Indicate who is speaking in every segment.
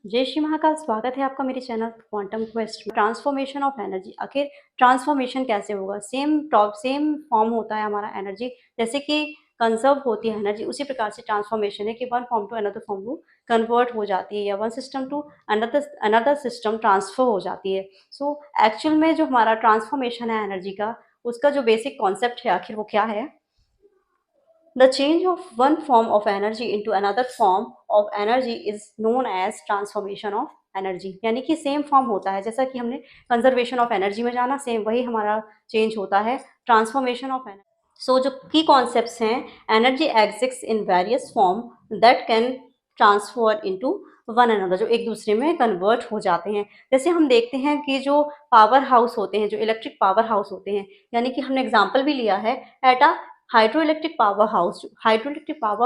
Speaker 1: जय श्री महाकाल। स्वागत है आपका मेरे चैनल क्वांटम क्वेस्ट में। ट्रांसफॉर्मेशन ऑफ एनर्जी, आखिर ट्रांसफॉर्मेशन कैसे होगा? सेम फॉर्म होता है हमारा एनर्जी, जैसे कि कंजर्व होती है एनर्जी, उसी प्रकार से ट्रांसफॉर्मेशन है कि one form to another form वो कन्वर्ट हो जाती है या one system to another another system transfer हो जाती है। सो एक्चुअल में जो हमारा ट्रांसफॉर्मेशन है एनर्जी का, उसका जो बेसिक कॉन्सेप्ट है आखिर वो क्या है? The change of one form of energy into another form of energy is known as transformation of energy. यानी कि सेम फॉर्म होता है, जैसा कि हमने कंजर्वेशन ऑफ एनर्जी में जाना, सेम वही हमारा चेंज होता है ट्रांसफॉर्मेशन ऑफ एनर्जी। सो जो की कॉन्सेप्ट्स हैं, energy exist in various form that can transfer into one another, जो एक दूसरे में कन्वर्ट हो जाते हैं। जैसे हम देखते हैं कि जो पावर हाउस होते हैं, जो इलेक्ट्रिक पावर हाउस होते हैं, यानी कि हमने एग्जाम्पल भी लिया है at a hydro electric power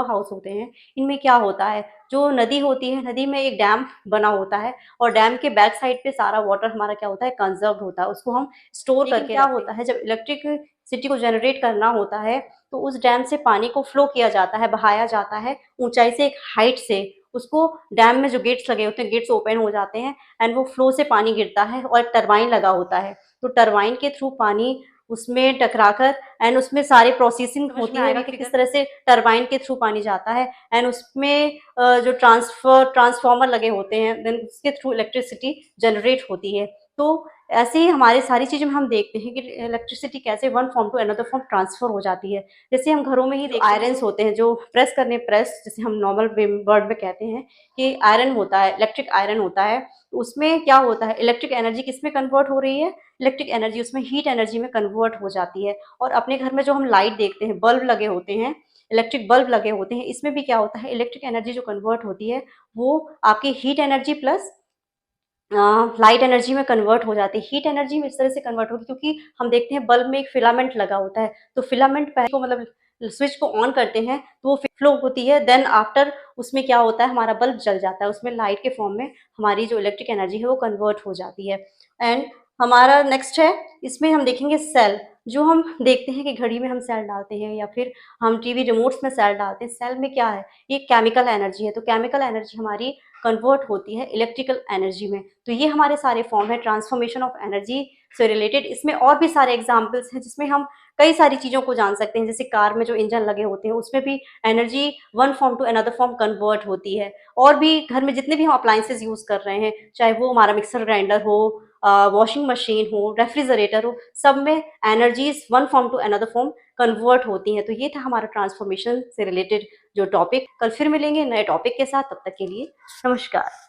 Speaker 1: house होते हैं। इनमें क्या होता है, जो नदी होती है, नदी में एक डैम बना होता है और डैम के बैक साइड पे सारा वाटर हमारा क्या होता है, कंजर्व होता है, उसको हम स्टोर करके क्या होता है, जब इलेक्ट्रिक सिटी को जनरेट करना होता है तो उस डैम से पानी को फ्लो किया जाता है, बहाया जाता है ऊंचाई से, एक हाइट से। उसको डैम में जो गेट्स लगे होते हैं, गेट्स ओपन हो जाते हैं एंड वो फ्लो से पानी गिरता है और टरबाइन लगा होता है। तो टरबाइन के थ्रू पानी उसमें टकराकर एंड उसमें सारी प्रोसेसिंग होती है कि किस तरह से टरबाइन के थ्रू पानी जाता है एंड उसमें जो ट्रांसफॉर्मर लगे होते हैं, देन उसके थ्रू इलेक्ट्रिसिटी जनरेट होती है। तो ऐसे ही हमारे सारी चीज़ों में हम देखते हैं कि इलेक्ट्रिसिटी कैसे one form to another form transfer हो जाती है। जैसे हम घरों में ही आयरन्स होते हैं, जो प्रेस करने, प्रेस जैसे हम नॉर्मल वर्ड में कहते हैं कि आयरन होता है, इलेक्ट्रिक आयरन होता है। तो उसमें क्या होता है, इलेक्ट्रिक एनर्जी किस में कन्वर्ट हो रही है, इलेक्ट्रिक एनर्जी उसमें हीट एनर्जी में कन्वर्ट हो जाती है। और अपने घर में जो हम लाइट देखते हैं, बल्ब लगे होते हैं, इलेक्ट्रिक बल्ब लगे होते हैं, इसमें भी क्या होता है, इलेक्ट्रिक एनर्जी जो कन्वर्ट होती है वो आपकी heat energy plus light energy में कन्वर्ट हो जाती है। हीट एनर्जी में इस तरह से कन्वर्ट होगी क्योंकि हम देखते हैं बल्ब में एक फिलामेंट लगा होता है, तो फिलामेंट पहले को मतलब स्विच को ऑन करते हैं तो वो फ्लो होती है, देन आफ्टर उसमें क्या होता है, हमारा बल्ब जल जाता है, उसमें लाइट के फॉर्म में हमारी जो इलेक्ट्रिक एनर्जी है वो कन्वर्ट हो जाती है। एंड हमारा नेक्स्ट है, इसमें हम देखेंगे सेल। जो हम देखते हैं कि घड़ी में हम सेल डालते हैं या फिर हम टीवी रिमोट्स में सेल डालते हैं, सेल में क्या है, ये केमिकल एनर्जी है। तो केमिकल एनर्जी हमारी कन्वर्ट होती है इलेक्ट्रिकल एनर्जी में। तो ये हमारे सारे फॉर्म है ट्रांसफॉर्मेशन ऑफ एनर्जी से रिलेटेड। इसमें और भी सारे एग्जाम्पल्स हैं जिसमें हम कई सारी चीज़ों को जान सकते हैं। जैसे कार में जो इंजन लगे होते हैं उसमें भी energy one form to another form convert होती है। और भी घर में जितने भी हम अप्लाइंसेज यूज़ कर रहे हैं, चाहे वो हमारा मिक्सर ग्राइंडर हो, वॉशिंग मशीन हो, रेफ्रिजरेटर हो, सब में energies one form to another form convert होती हैं। तो ये था हमारा ट्रांसफॉर्मेशन से रिलेटेड जो टॉपिक। कल फिर मिलेंगे नए टॉपिक के साथ, तब तक के लिए नमस्कार।